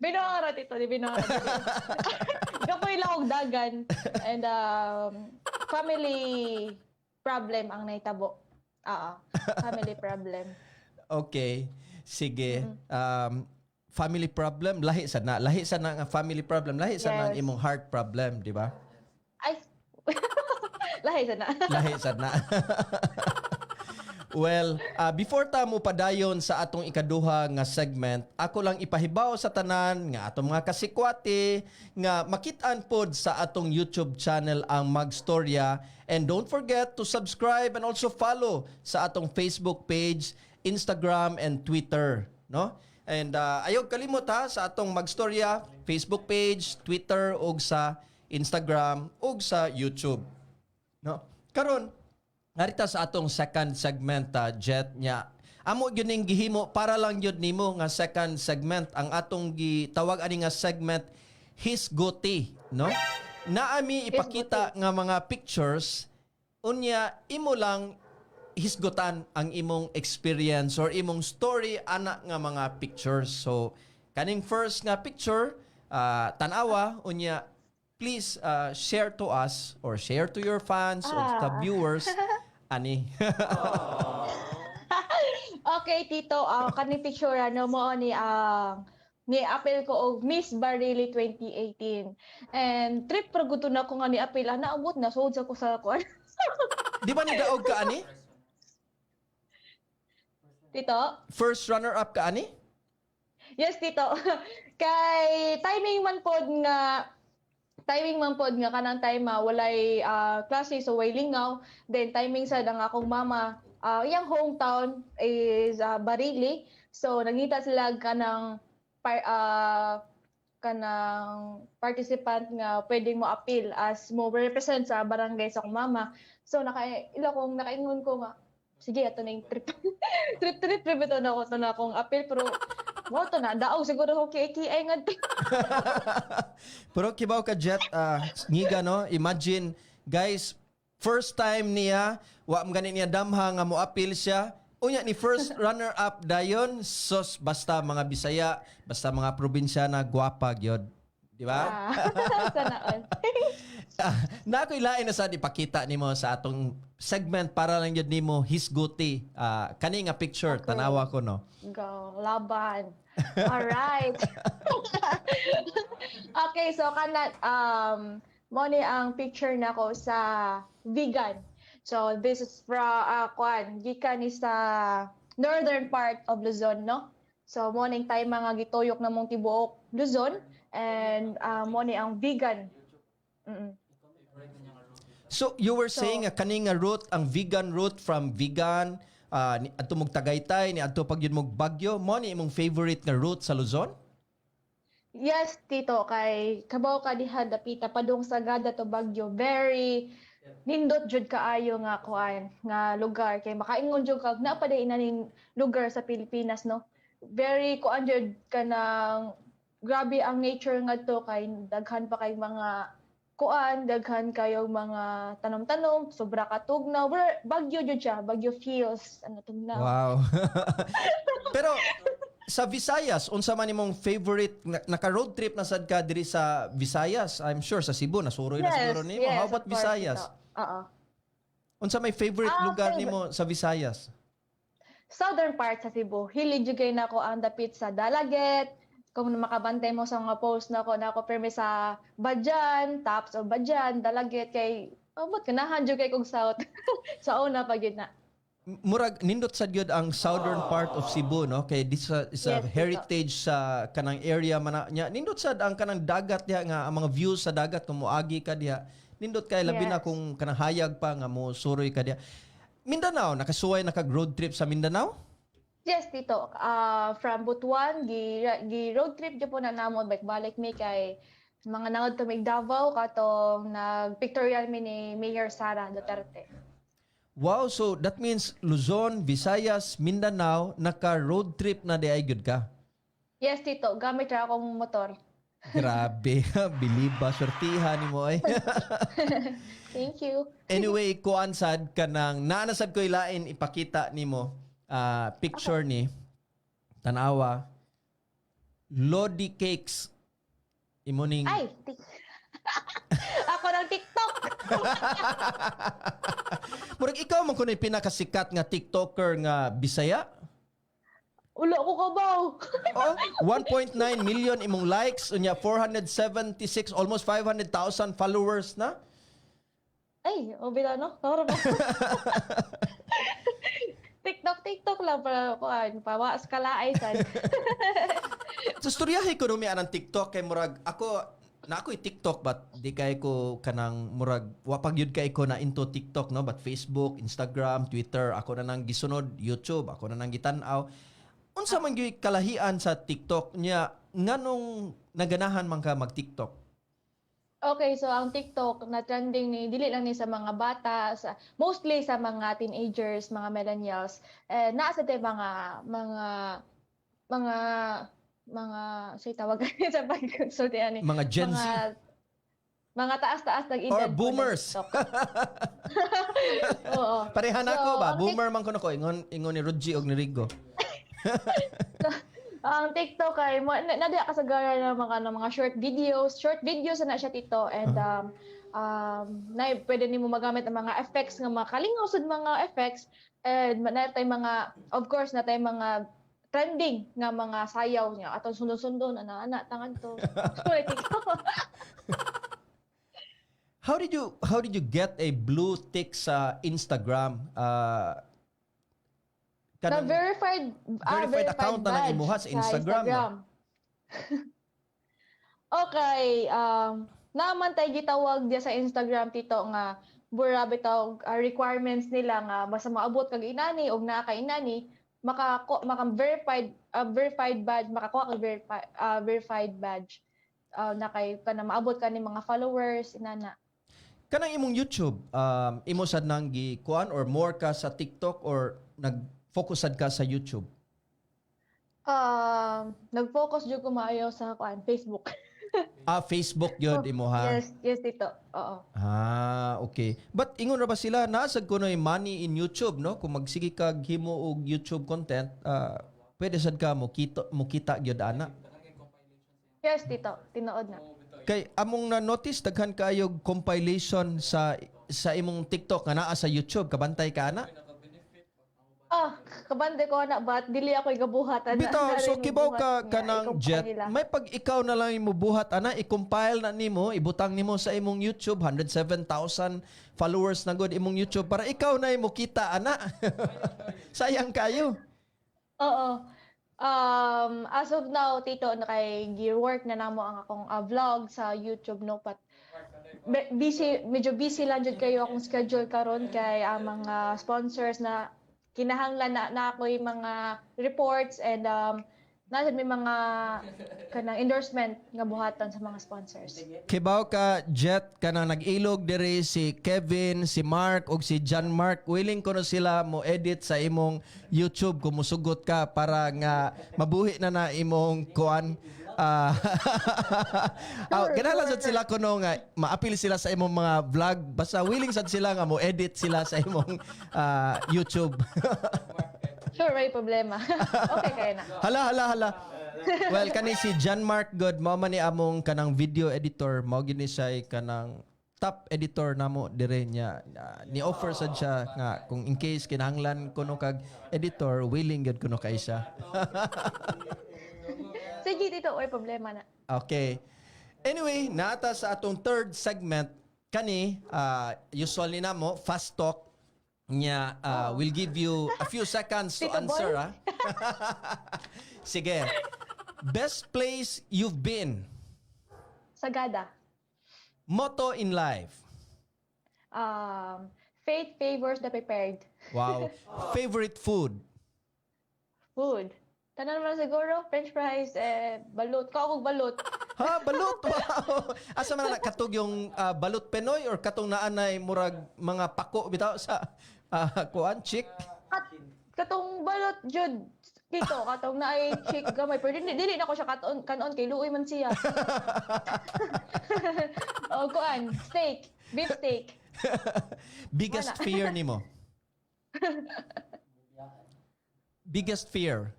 Binoara tito, di binoara. Kapoy lang og dagan and family problem ang naitabo. Family problem. Okay. Sige. Family problem lahi sa na nga family problem, lahi sa na imong heart problem, di ba? Ay. Lahi sa na. Lahi sa na. Well, before ta mo padayon sa atong ikaduha nga segment, ako lang ipahibaw sa tanan nga atong mga kasikwati nga makit-an pod sa atong YouTube channel ang Magstorya, and don't forget to subscribe and also follow sa atong Facebook page, Instagram and Twitter, no? And ayog kalimot ha sa atong Magstorya Facebook page, Twitter ug sa Instagram ug sa YouTube, no? Karon narita sa atong second segment, Jet, nya amo gyud ning gihimo para lang gyud nimo nga second segment ang atong gitawag ani nga segment Hisguti, no? Naami ipakita nga mga pictures unya imo lang hisgutan ang imong experience or imong story ana nga mga pictures. So kaning first nga picture tan-awa unya please share to us or share to your fans or the viewers ani. Okay, Tito, kani picture mo ni apel ko og Miss Barili 2018. And trip pra gud na ko nga ni apel naabot na sud sa ko sa kuan. Di ba nidaog ka ani? Tito? First runner up ka ani? Yes, Tito. Kay timing man pod nga timing man pod nga kanang time walay klase so way lingaw, then timing sad ang akong mama iyang hometown is Barili, so nagita sila kanang participant nga pwedeng mo appeal as mo represent sa barangay sa akong mama. So nakaingon ko nga sige ato na yung trip trip ito na ako to na akong appeal, pero mo to na daog siguro ko kiay nga. Pero kibaw ka Jet, ngiga no, imagine guys, first time niya, wa man gani niya damha nga mo appeal siya. Unya ni first runner up dayon, sos basta mga Bisaya, basta mga probinsya na gwapa gyud. Di ba? Sana all. Na ako ilain na sa ipakita nimo sa atong segment para lang yun nimo hisguti. Kani nga picture, Okay. tanawa ko no. Go, laban. All right. Okay, so mo ni ang picture nako sa vegan. So this is from gikan ni sa northern part of Luzon, no? So mo ning time mga gituyok na mong tibuok Luzon, and mo ni ang vegan. Mm-mm. So you were saying kani nga route, ang vegan route from vegan ni adto mog Tagaytay ni adto pag yun mog Baguio, mo ni imong favorite nga route sa Luzon? Yes, Tito, kay kabaw ka diha dapita padung sa Gada to Baguio. Very nindot jud kaayo nga kuan nga lugar, kay makaingon jud kag naa pa day inaning lugar sa Pilipinas, no. Very kuan jud kanang grabe ang nature ngadto, kay daghan pa kay mga kuan, daghan kayo mga tanom-tanom, sobra ka tugnaw. Baguio jud siya, Baguio feels ano tugnaw. Wow. Pero sa Visayas, unsa man imong favorite naka-road trip na sad ka diri sa Visayas? I'm sure sa Cebu nasuroy na siguro nimo. How about of course, Visayas? Tito. Oo. Unsa may favorite lugar favorite. nimo sa Visayas? Southern part sa Cebu, hilig jud kay nako ang dapit sa Dalaget. Kung makabantay mo sa mga post nako permi sa Badjan, tops of Badjan, Dalaget, kay but ganahan jud kay kog south. Sa una pa gyud na. Murag nindot sad gyud ang southern part of Cebu, no? Kay this is a Yes, heritage sa kanang area man nya. Nindot sad ang kanang dagat diha nga, ang mga views sa dagat kung moagi ka diha. Nindot kay labi na Yes. kung kanang hayag pa nga mo suroy ka diha. Mindanao, nakasuway road trip sa Mindanao? Yes, Tito. From Butuan, gi road trip jud po na namon balik mi kay mga nangod to mig Davao katong nag-pictorial mi ni Mayor Sara Duterte. Wow, so that means Luzon, Visayas, Mindanao, naka-road trip na di ay good ka. Yes, Tito. Gamit ra akong motor. Grabe, biliba, sortihan ni mo ay. Thank you. Anyway, kuan sad kanang naanasad ko ilain ipakita nimo picture ni tanawa Lodi Cakes imo ning Ay! Ako ng TikTok! murag ikaw man kuno pinakasikat nga TikToker nga Bisaya. Ulo ko kabaw! Oh, 1.9 million imong likes, unya 476, almost 500,000 followers na. Ay, obila no? Tawara ba? TikTok lang para kuan, pawas kalaay sad. Sa storyahe ko numi anang TikTok kay murag ako na ako'y TikTok but di kay ko kanang murag wapag yun kay ko na into TikTok no, but Facebook, Instagram, Twitter ako na nang gisunod, YouTube ako na nang gitan-aw. Unsa man gyud kalahian sa TikTok niya nganong naganahan man ka mag-TikTok? Okay, so ang TikTok na trending ni dili lang ni sa mga bata, mostly sa mga teenagers, mga millennials. Naa sa tay mga say tawag sa pagsulti ani. Mga Gen Z Mga taas-taas ng edad. or boomers? Oo. Pareha na So, ako ba? ang Boomer man ko ingon ni Rodji og ni Rigo. Ang TikTok ay nadi kasagaran ng mga short videos na siya Tito, and na pwede nimo magamit ang mga effects nga makalingaw sad mga effects, and natay mga of course natay mga trending nga mga sayaw niya atong sundon-sundon ana tangan to. Sorry, TikTok. How did you get a blue tick sa Instagram? Na Kanang verified account na badge imuha sa Instagram, no? Okay, naman tay gitawag dia sa Instagram tito nga bura bitaw requirements nila nga basta maabot kag inani og naa kay inani maka verified badge makakuha kag verified badge na kay kana maabot ka ni mga followers inana. Kanang imong YouTube, imo sad nang gikuan or more ka sa TikTok or nag-focus sad ka sa YouTube? Nag-focus jud ko maayo sa Facebook. Facebook yun, imo ha? Yes tito. Oo. Okay. But ingon ra ba sila nasag kunoy money in YouTube, no? Kung magsige kag himo og YouTube content, pwede sad ka mo kita gyud ana. Yes tito, tinuod na. Kay among na notice daghan kayog compilation sa imong TikTok nga naa sa YouTube, kabantay ka ana? Kabande ko na but dili ako igabuhatan. Bitaw, so kibaw ka nga, kanang i-compile Jet, nila. may pag ikaw na lang imo buhat ana, i-compile na nimo, ibutang nimo sa imong YouTube, 107,000 followers na good imong YouTube para ikaw na imo kita ana. Sayang kayo. Oo. As of now, tito, naka-work na namo ang akong vlog sa YouTube, no? But medyo busy lang jud kayo akong schedule karon kay mga sponsors na kinahanglan na ako yung mga reports and nasa may mga kanang endorsement nga buhatan sa mga sponsors. Kibaw ka Jet kanang nag-ilog diri si Kevin, si Mark ug si John Mark, willing ko na sila mo edit sa imong YouTube kung musugot ka para nga mabuhi na imong kuan. Kinahanglan sad sila kuno nga maapil sila sa imong mga vlog, basta willing sad sila nga mo edit sila sa imong YouTube. Sure, may problema. Okay kaya na. Hala. Well, kani si John Mark God, mao man ni among kanang video editor, mao gini siya kanang top editor namo dire niya. Ni offer sad siya nga kung in case kinahanglan kuno kag editor, willing gud kuno kay siya. Sige dito, may problema na. Okay. Anyway, naata sa atong third segment kani usually namo fast talk niya will give you a few seconds to Tito answer. Boy? Sige. Best place you've been? Sagada. Motto in life? Faith favors the prepared. Wow. Favorite food? Food. Tanan naman siguro, french fries, balut. Kaog balut. Ha, balut. Wow. Asa man katog yung balut Pinoy or katong naanay murag mga pako bitaw sa kuan chick? Katong balot jud dito katong naay chick gamay pero dili na ko siya kanon kay luoy man siya. Kuan, steak, beef steak. Biggest Wala. fear nimo? Biggest fear?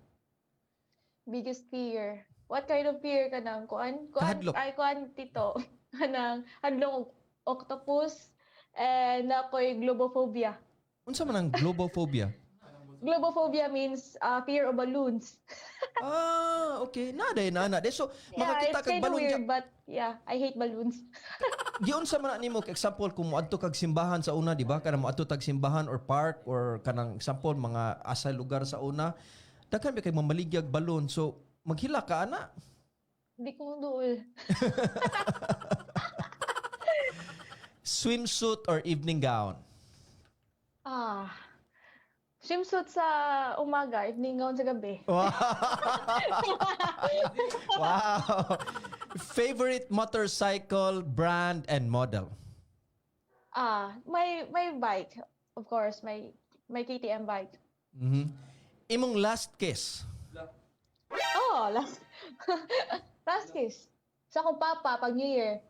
Biggest fear. What kind of fear kanang kuan? Kahadlok. Ay kuan tito. Kanang hadlong octopus and ako'y globophobia. Unsa man ang globophobia? Globophobia means fear of balloons. Okay. Naday. So, makakita it's kag kind of balon weird, but yeah, I hate balloons. Giun sa man nimo example kung moadto kag simbahan sa una, di ba? Kanang moadto tag simbahan or park or kanang example mga asa lugar sa una, daghan kay mamaligyag balon. So, maghila ka ana. Hindi ko duol. Swimsuit or evening gown? Swimsuit sa umaga, evening gown sa gabi. Wow. Wow. Favorite motorcycle brand and model? My bike, of course, my KTM bike. Imong last kiss? Last kiss. Sa akong papa pag New Year.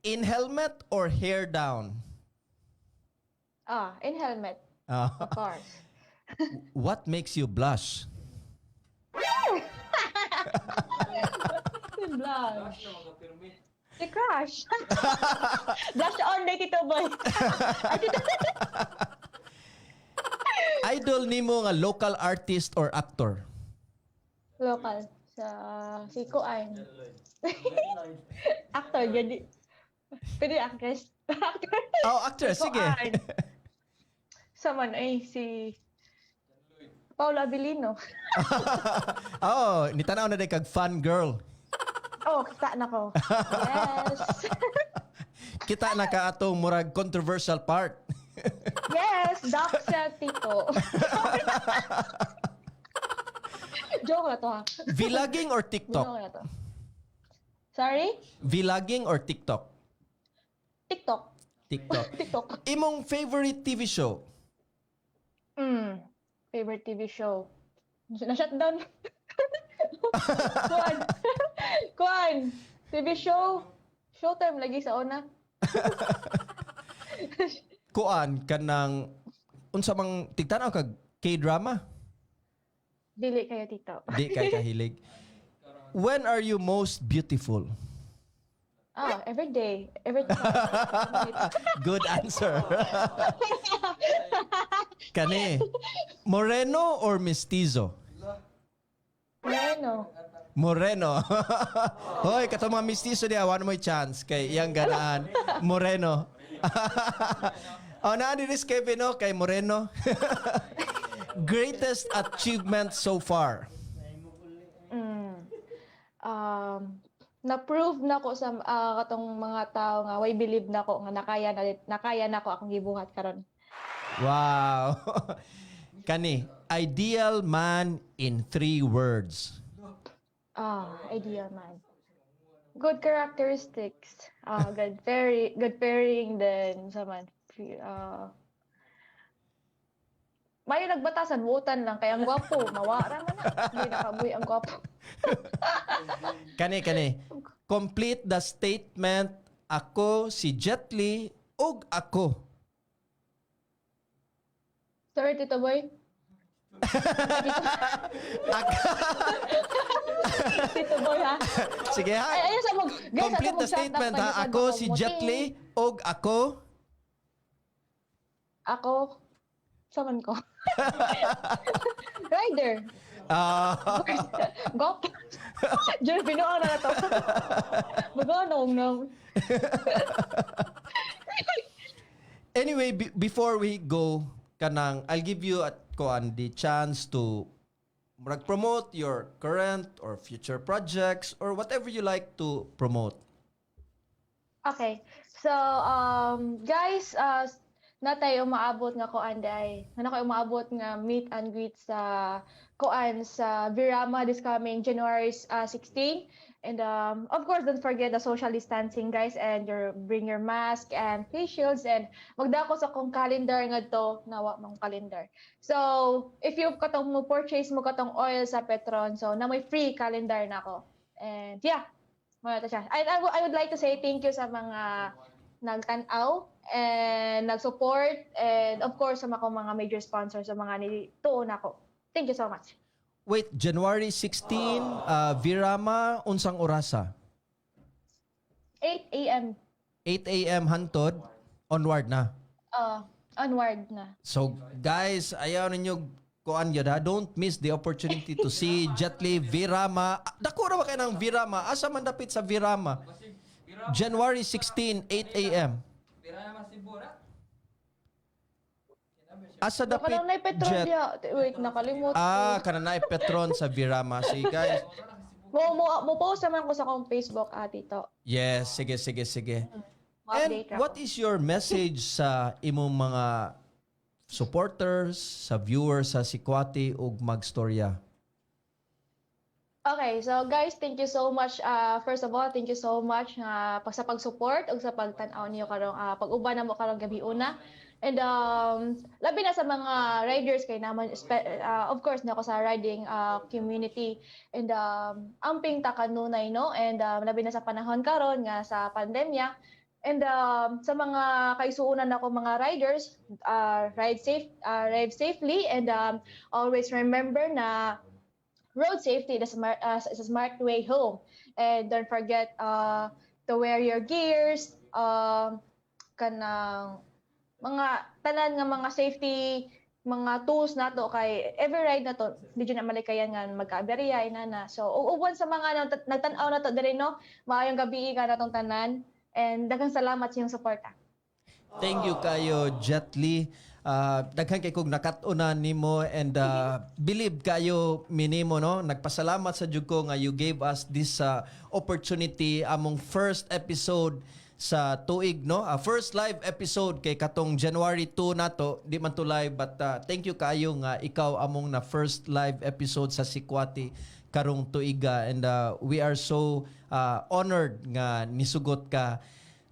In helmet or hair down? In helmet, of course. What makes you blush? Blush. Si Crush. Blush on day, Tito Boy. Idol nimo nga local artist or actor? Local. Si Kuan. Actor, jadi. Pwede actress. Actor. Actor. Sige. Saman ay si Paula Abilino. Nitanaw na day kag fan girl. Oh, kita na ko. Yes. Kita na ka atong murag controversial part. Yes, Doxa Tito. Joke na to ha. Vlogging or TikTok? Joke na to. Sorry? Vlogging or TikTok? TikTok. TikTok. TikTok. Imong favorite TV show? Favorite TV show. Na-shutdown. Kuan. Kuan. TV show. Showtime lagi sa una. Kuan kanang unsa mang tigtanaw kag K-drama? Dili kayo, Tito. Di kay kahilig. When are you most beautiful? Every day. Every time. Good answer. Kani, moreno or mestizo? Ano? Moreno. Hoy, katong mga mestizo diya, one more chance kay iyang ganaan. Moreno. Na ni Kevin no kay Moreno. Greatest achievement so far? Na-prove na ko sa katong mga tao nga way believe na ko nga nakaya na ko akong gibuhat karon. Wow. Kani, ideal man in 3 words. Ideal man. Good characteristics. Good pairing then sa man. May nagbatasan, wutan lang. Kaya ang gwapo, mawara man na. Hindi nakabuhi ang gwapo. Kani. Complete the statement, ako si Jet Li ug ako. Sorry, Tito Boy. Tito Boy, ha? Sige ha. Ayun sa mag... Complete the statement ha. Ako si Jet Li ug ako. Ako. Saman ko. Rider. Gop. Diyan, pinuha na to. Maganong nang. Anyway, before we go, kanang, I'll give you the chance to promote your current or future projects or whatever you like to promote. Okay. So, guys, na tayo umaabot nga kuan day. Na kayo umaabot nga meet and greet sa kuan sa Virama this coming January 16. And of course, don't forget the social distancing, guys, and bring your mask and face shields, and magdako sa kong calendar nga to, nawa mong calendar. So, if you katong mo purchase mo katong oil sa Petron, so na may free calendar na ako. And yeah, mga siya. I would like to say thank you sa mga nagtanaw and nag-support, and of course sa mga major sponsors sa mga nituon ako. Thank you so much. Wait, January 16, Virama, unsang orasa? 8 a.m. 8 a.m. hantod, onward na. Onward na. So guys, ayaw ninyo kuan yun ha. Don't miss the opportunity to see Jet Li Virama. Dako ra ba kayo ng Virama? Asa man dapit sa Virama? January 16, 8 a.m. Asa dapit Kanang na Petron Jet? dia. Wait, nakalimot. Kananay Petron sa Virama. See guys. Mo post naman ko sa akong Facebook, Tito. Yes, sige. And Update ako. what is your message sa imong mga supporters, sa viewers sa Sikwati ug Magstorya? Okay, so guys, thank you so much. First of all, thank you so much sa pag-support ug sa pagtan-aw niyo karong pag-uban namo karong gabi una. And labi na sa mga riders kay naman of course nako sa riding community, and amping ta kanunay no, and labi na sa panahon karon nga sa pandemya. And sa mga kaisuunan nako mga riders, ride safely, and always remember na road safety is a smart way home. And don't forget to wear your gears, kanang mga tanan nga mga safety, mga tools nato kay every ride na to, di na malikayan nga magka-aberya inana. So uban sa mga nagtan-aw na to diri no, maayong gabi ka natong tanan, and daghang salamat sa iyong suporta. Thank you kayo, Jet Li. Daghan kay kog nakatunan nimo and believe kayo minimo no. Nagpasalamat sa jud ko nga you gave us this opportunity among first episode sa tuig no. First live episode kay katong January 2 nato, di man to live but thank you kayo nga ikaw among na first live episode sa Sikwati karong tuiga and we are so honored nga nisugot ka.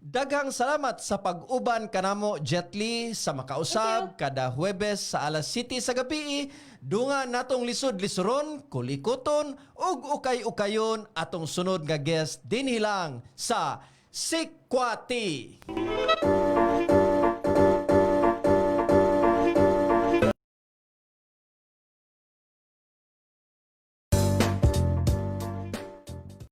Daghang salamat sa pag-uban kanamo Jet Li sa makausab kada Huwebes sa alas 7 sa gabi. Dunga natong lisod-lisoron, kulikoton ug ukay-ukayon atong sunod nga guest dinhi lang sa Sikwati.